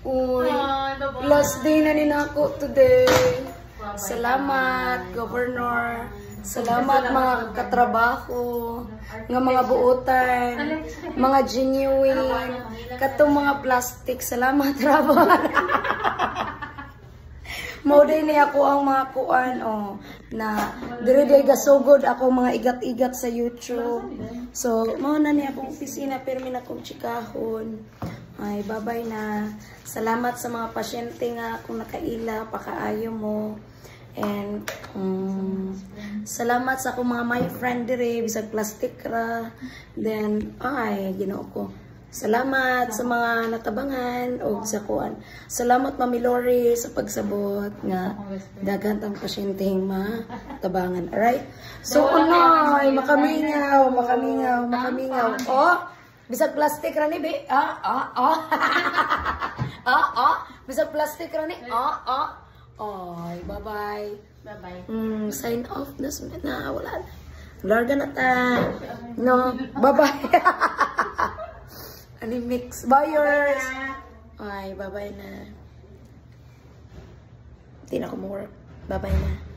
Uy, last day na ni nako today. Salamat, Governor. Salamat mga katrabaho, nga mga buutan, mga genuine, katong mga plastic. Salamat, Rabon. Mauday ni ako ang mga kuan, na dire-dire gasugod ako mga igat-igat sa YouTube. So, mao na ni akong opisina, pero min akong chikahon. Ay, babay na. Salamat sa mga pasyente nga kung nakaila, pakaayo mo. And, salamat sa akong mga my friend dire, bisag plastic ra. Then, ay, ginoo ko. Salamat sa mga natabangan o sa kuan. Salamat Mami Lori sa pagsabot nga daghang tang pasyenteng matabangan. Alright? So, unoy, makamingaw. Oh, bisag plastic ra ni, be. Bisag plastic ra ni. Oy, bye-bye. Bye-bye. Sign off na. Wala na. Larga na ta. No, bye-bye. Mix buyers. Ay, bye-bye na. Hindi na ako work. Bye-bye na.